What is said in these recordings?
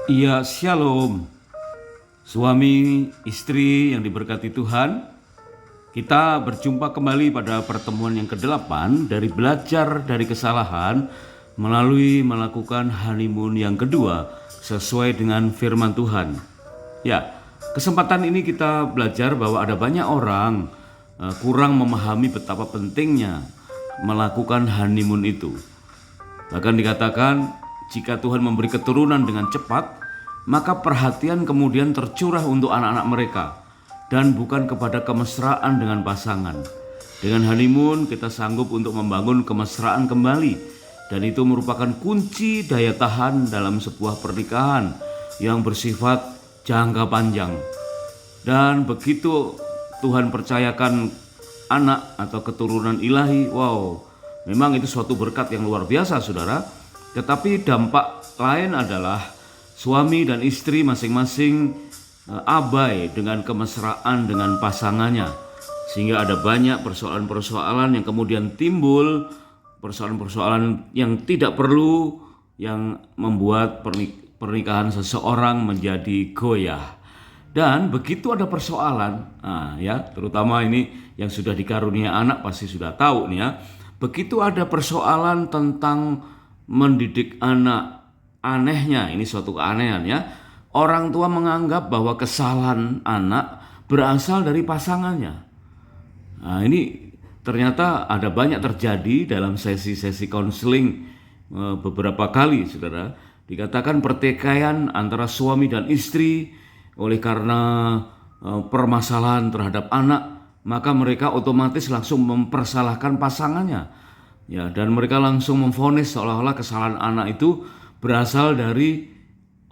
Iya, shalom. Suami, istri yang diberkati Tuhan, kita berjumpa kembali pada pertemuan yang ke-8 dari belajar dari kesalahan melalui melakukan honeymoon yang kedua sesuai dengan firman Tuhan. Ya, kesempatan ini kita belajar bahwa ada banyak orang kurang memahami betapa pentingnya melakukan honeymoon itu. Bahkan dikatakan jika Tuhan memberi keturunan dengan cepat, maka perhatian kemudian tercurah untuk anak-anak mereka dan bukan kepada kemesraan dengan pasangan. Dengan honeymoon kita sanggup untuk membangun kemesraan kembali, dan itu merupakan kunci daya tahan dalam sebuah pernikahan yang bersifat jangka panjang. Dan begitu Tuhan percayakan anak atau keturunan ilahi, wow, memang itu suatu berkat yang luar biasa, saudara. Tetapi dampak lain adalah suami dan istri masing-masing abai dengan kemesraan dengan pasangannya, sehingga ada banyak persoalan-persoalan yang kemudian timbul, persoalan-persoalan yang tidak perlu, yang membuat pernikahan seseorang menjadi goyah. Dan begitu ada persoalan, terutama ini yang sudah dikarunia anak pasti sudah tahu nih ya. Begitu ada persoalan tentang mendidik anak, anehnya ini suatu keanehan ya. Orang tua menganggap bahwa kesalahan anak berasal dari pasangannya. Nah, ini ternyata ada banyak terjadi dalam sesi-sesi konseling beberapa kali, saudara. Dikatakan pertikaian antara suami dan istri oleh karena permasalahan terhadap anak, maka mereka otomatis langsung mempersalahkan pasangannya. Ya, dan mereka langsung memvonis seolah-olah kesalahan anak itu berasal dari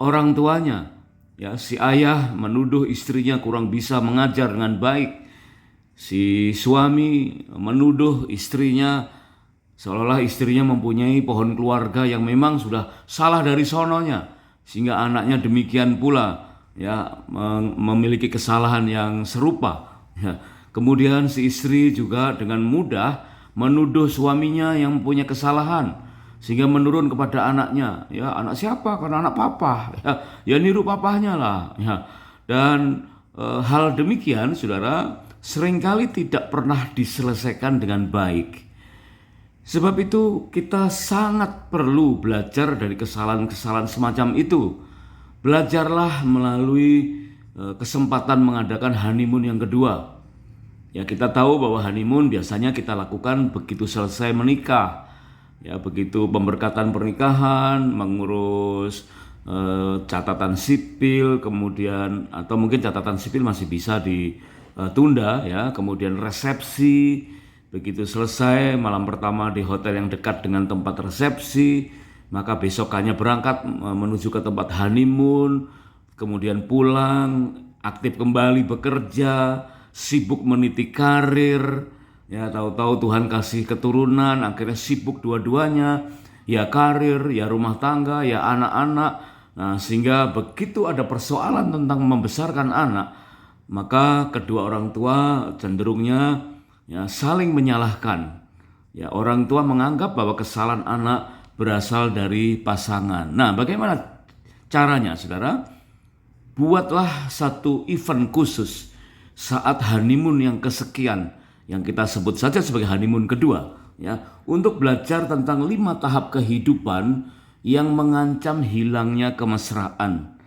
orang tuanya. Ya, si ayah menuduh istrinya kurang bisa mengajar dengan baik. Si suami menuduh istrinya seolah-olah istrinya mempunyai pohon keluarga yang memang sudah salah dari sononya, sehingga anaknya demikian pula ya memiliki kesalahan yang serupa. Ya, kemudian si istri juga dengan mudah menuduh suaminya yang punya kesalahan sehingga menurun kepada anaknya. Ya, anak siapa? Karena anak papa. Ya niru papahnya lah. Ya. Dan hal demikian, saudara, seringkali tidak pernah diselesaikan dengan baik. Sebab itu kita sangat perlu belajar dari kesalahan-kesalahan semacam itu. Belajarlah melalui kesempatan mengadakan honeymoon yang kedua. Ya, kita tahu bahwa honeymoon biasanya kita lakukan begitu selesai menikah. Ya, begitu pemberkatan pernikahan, mengurus catatan sipil, kemudian atau mungkin catatan sipil masih bisa ditunda ya, kemudian resepsi. Begitu selesai malam pertama di hotel yang dekat dengan tempat resepsi, maka besokannya berangkat menuju ke tempat honeymoon, kemudian pulang, aktif kembali bekerja, sibuk meniti karir, ya tahu-tahu Tuhan kasih keturunan, akhirnya sibuk dua-duanya, ya karir, ya rumah tangga, ya anak-anak. Nah, sehingga begitu ada persoalan tentang membesarkan anak, maka kedua orang tua cenderungnya ya saling menyalahkan. Ya, orang tua menganggap bahwa kesalahan anak berasal dari pasangan. Nah, bagaimana caranya, saudara? Buatlah satu event khusus saat honeymoon yang kesekian, yang kita sebut saja sebagai honeymoon kedua, ya, untuk belajar tentang 5 tahap kehidupan yang mengancam hilangnya kemesraan.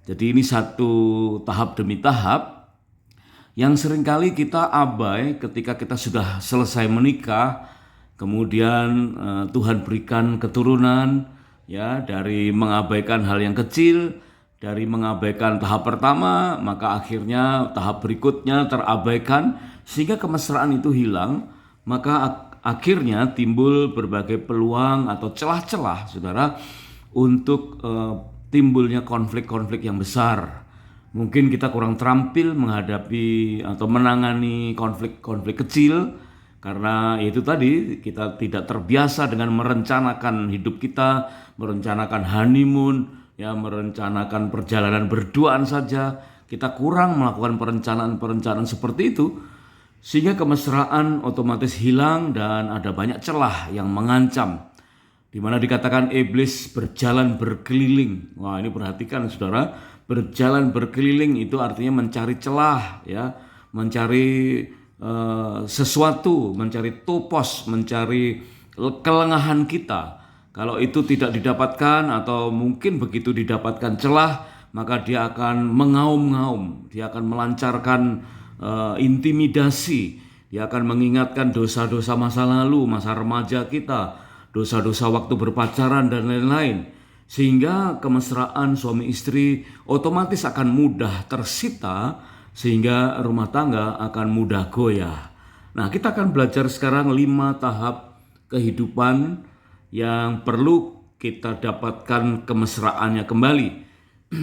Jadi ini satu tahap demi tahap yang seringkali kita abai ketika kita sudah selesai menikah, kemudian Tuhan berikan keturunan, ya, dari mengabaikan hal yang kecil. Dari mengabaikan tahap pertama, maka akhirnya tahap berikutnya terabaikan sehingga kemesraan itu hilang. Maka akhirnya timbul berbagai peluang atau celah-celah, saudara, untuk timbulnya konflik-konflik yang besar. Mungkin kita kurang terampil menghadapi atau menangani konflik-konflik kecil karena itu tadi kita tidak terbiasa dengan merencanakan hidup kita, merencanakan honeymoon, ya, merencanakan perjalanan berduaan saja. Kita kurang melakukan perencanaan-perencanaan seperti itu, sehingga kemesraan otomatis hilang dan ada banyak celah yang mengancam. di mana dikatakan iblis berjalan berkeliling. Wah, ini perhatikan saudara, berjalan berkeliling itu artinya mencari celah, ya, mencari sesuatu, mencari topos, mencari kelengahan kita. Kalau itu tidak didapatkan atau mungkin begitu didapatkan celah, maka dia akan mengaum-ngaum, dia akan melancarkan intimidasi, dia akan mengingatkan dosa-dosa masa lalu, masa remaja kita, dosa-dosa waktu berpacaran dan lain-lain. Sehingga kemesraan suami istri otomatis akan mudah tersita, sehingga rumah tangga akan mudah goyah. Nah, kita akan belajar sekarang 5 tahap kehidupan yang perlu kita dapatkan kemesraannya kembali.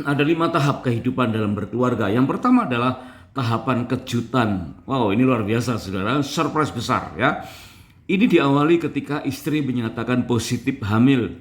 Ada 5 tahap kehidupan dalam berkeluarga. Yang pertama adalah tahapan kejutan. Wow, ini luar biasa saudara, surprise besar ya. Ini diawali ketika istri menyatakan positif hamil.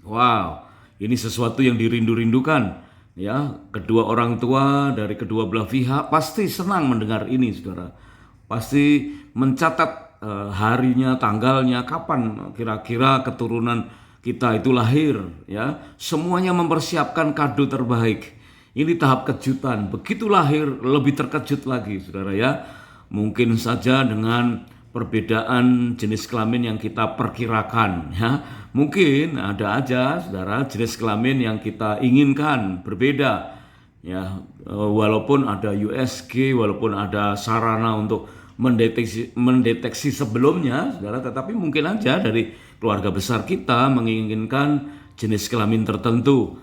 Wow, ini sesuatu yang dirindu-rindukan. Ya, kedua orang tua dari kedua belah pihak pasti senang mendengar ini saudara. Pasti mencatat harinya, tanggalnya, kapan kira-kira keturunan kita itu lahir, ya. Semuanya mempersiapkan kado terbaik. Ini tahap kejutan. Begitu lahir lebih terkejut lagi, saudara ya. Mungkin saja dengan perbedaan jenis kelamin yang kita perkirakan, ya. Mungkin ada aja, saudara, jenis kelamin yang kita inginkan berbeda, ya. Walaupun ada USG, walaupun ada sarana untuk mendeteksi sebelumnya, saudara, tetapi mungkin aja dari keluarga besar kita menginginkan jenis kelamin tertentu.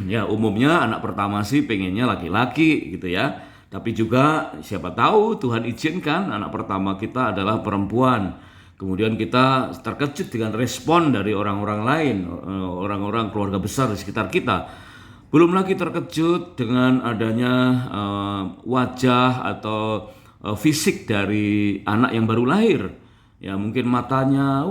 Ya, umumnya anak pertama sih pengennya laki-laki gitu ya. Tapi juga siapa tahu Tuhan izinkan anak pertama kita adalah perempuan. Kemudian kita terkejut dengan respon dari orang-orang lain, orang-orang keluarga besar di sekitar kita. Belum lagi terkejut dengan adanya wajah atau fisik dari anak yang baru lahir. Ya, mungkin matanya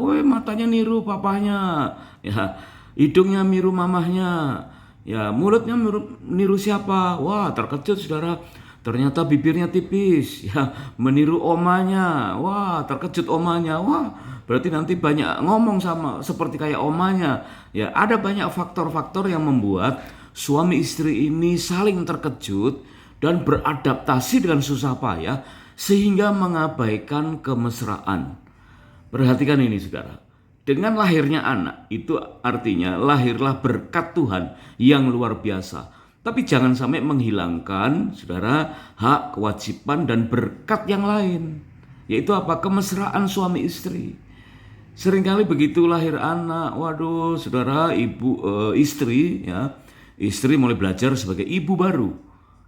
niru papahnya. Ya, hidungnya niru mamahnya. Ya, mulutnya niru siapa? Wah, terkejut saudara. Ternyata bibirnya tipis, ya, meniru omanya. Wah, terkejut omanya. Wah, berarti nanti banyak ngomong sama seperti kayak omanya. Ya, ada banyak faktor-faktor yang membuat suami istri ini saling terkejut dan beradaptasi dengan susah payah sehingga mengabaikan kemesraan. Perhatikan ini saudara. Dengan lahirnya anak itu artinya lahirlah berkat Tuhan yang luar biasa. Tapi jangan sampai menghilangkan saudara hak, kewajiban dan berkat yang lain. Yaitu apa? Kemesraan suami istri. Seringkali begitu lahir anak, waduh saudara, istri ya, istri mulai belajar sebagai ibu baru.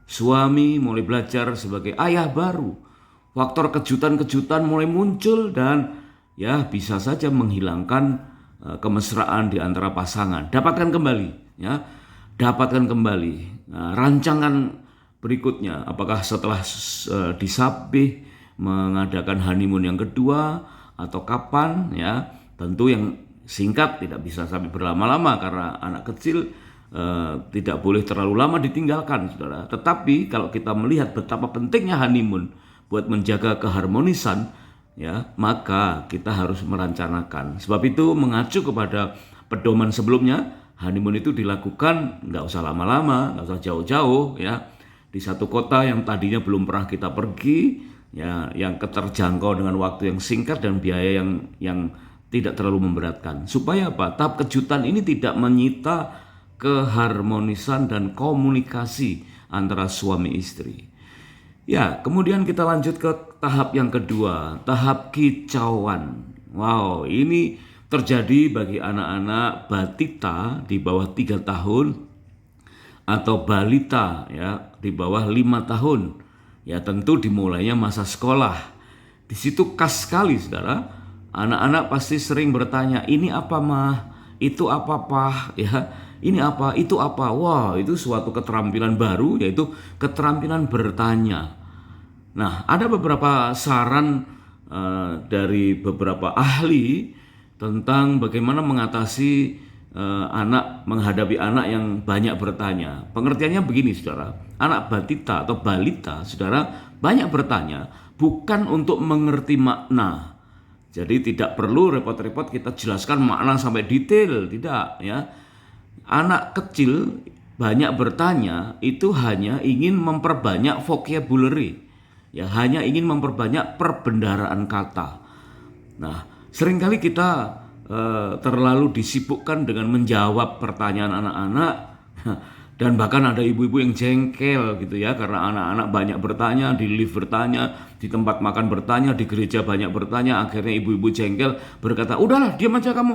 Suami mulai belajar sebagai ayah baru. Faktor kejutan-kejutan mulai muncul dan ya bisa saja menghilangkan kemesraan di antara pasangan. Dapatkan kembali ya. Dapatkan kembali. Nah, rancangan berikutnya, apakah setelah disabih mengadakan honeymoon yang kedua atau kapan ya? Tentu yang singkat, tidak bisa sampai berlama-lama karena anak kecil tidak boleh terlalu lama ditinggalkan, saudara. Tetapi kalau kita melihat betapa pentingnya honeymoon buat menjaga keharmonisan, ya, maka kita harus merencanakan. Sebab itu mengacu kepada pedoman sebelumnya. Honeymoon itu dilakukan nggak usah lama-lama, nggak usah jauh-jauh ya, di satu kota yang tadinya belum pernah kita pergi ya, yang terjangkau dengan waktu yang singkat dan biaya yang tidak terlalu memberatkan. Supaya apa? Tahap kejutan ini tidak menyita keharmonisan dan komunikasi antara suami istri. Ya, kemudian kita lanjut ke tahap yang kedua, tahap kicauan. Wow, ini terjadi bagi anak-anak batita di bawah 3 tahun atau balita ya di bawah 5 tahun. Ya, tentu dimulainya masa sekolah. Di situ khas sekali saudara. Anak-anak pasti sering bertanya, ini apa mah? Itu apa pah? Ya, ini apa? Itu apa? Wah, itu suatu keterampilan baru, yaitu keterampilan bertanya. Nah, ada beberapa saran dari beberapa ahli tentang bagaimana mengatasi menghadapi anak yang banyak bertanya. Pengertiannya begini saudara, anak batita atau balita saudara banyak bertanya bukan untuk mengerti makna, Jadi tidak perlu repot-repot kita jelaskan makna sampai detail, tidak ya. Anak kecil banyak bertanya itu hanya ingin memperbanyak vocabulary, ya hanya ingin memperbanyak perbendaharaan kata. Nah, seringkali kita terlalu disibukkan dengan menjawab pertanyaan anak-anak dan bahkan ada ibu-ibu yang jengkel gitu ya karena anak-anak banyak bertanya, di lift bertanya, di tempat makan bertanya, di gereja banyak bertanya. Akhirnya ibu-ibu jengkel berkata, udahlah diam aja kamu,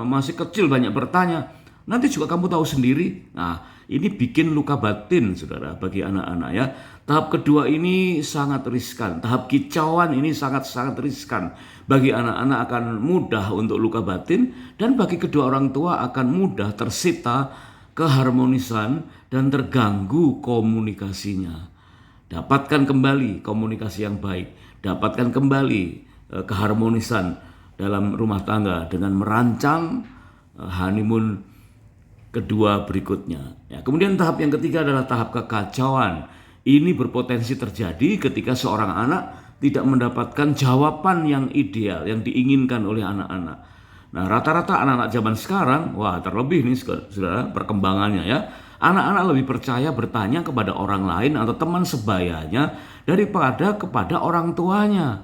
masih kecil banyak bertanya, nanti juga kamu tahu sendiri. Nah, ini bikin luka batin saudara bagi anak-anak ya. Tahap kedua ini sangat riskan, tahap kicauan ini sangat-sangat riskan. Bagi anak-anak akan mudah untuk luka batin, dan bagi kedua orang tua akan mudah tersita keharmonisan dan terganggu komunikasinya. Dapatkan kembali komunikasi yang baik, dapatkan kembali keharmonisan dalam rumah tangga dengan merancang honeymoon kedua berikutnya. Ya, kemudian tahap yang ketiga adalah tahap kekacauan. Ini berpotensi terjadi ketika seorang anak tidak mendapatkan jawaban yang ideal, yang diinginkan oleh anak-anak. Nah, rata-rata anak-anak zaman sekarang, wah terlebih nih saudara perkembangannya ya. Anak-anak lebih percaya bertanya kepada orang lain atau teman sebayanya daripada kepada orang tuanya.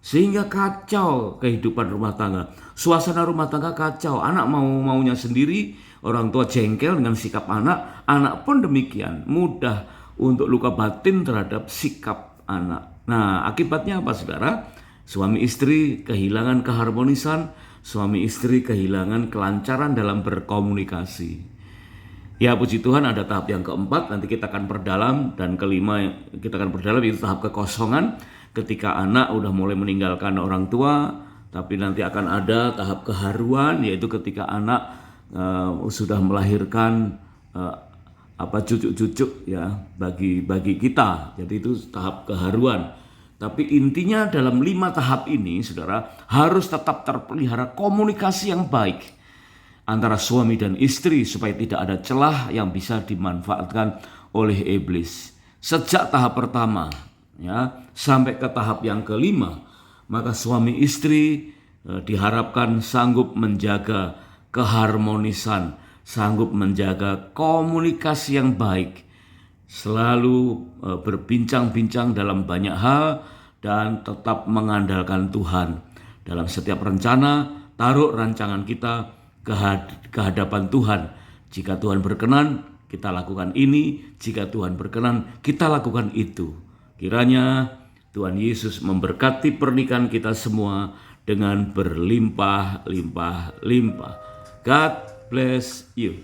Sehingga kacau kehidupan rumah tangga. Suasana rumah tangga kacau. Anak maunya sendiri, orang tua jengkel dengan sikap anak. Anak pun demikian, mudah untuk luka batin terhadap sikap anak. Nah, akibatnya apa saudara? Suami istri kehilangan keharmonisan, suami istri kehilangan kelancaran dalam berkomunikasi. Ya, puji Tuhan ada tahap yang keempat, nanti kita akan perdalam, dan kelima kita akan perdalam itu tahap kekosongan, ketika anak udah mulai meninggalkan orang tua. Tapi nanti akan ada tahap keharuan, yaitu ketika anak sudah melahirkan cucu-cucu ya bagi kita. Jadi itu tahap keharuan. Tapi intinya dalam 5 tahap ini saudara harus tetap terpelihara komunikasi yang baik antara suami dan istri supaya tidak ada celah yang bisa dimanfaatkan oleh iblis. Sejak tahap pertama ya sampai ke tahap yang kelima, maka suami istri diharapkan sanggup menjaga keharmonisan, sanggup menjaga komunikasi yang baik, selalu berbincang-bincang dalam banyak hal, dan tetap mengandalkan Tuhan. Dalam setiap rencana, taruh rancangan kita ke hadapan Tuhan. Jika Tuhan berkenan, kita lakukan ini. Jika Tuhan berkenan, kita lakukan itu. Kiranya Tuhan Yesus memberkati pernikahan kita semua dengan berlimpah-limpah-limpah. God bless you.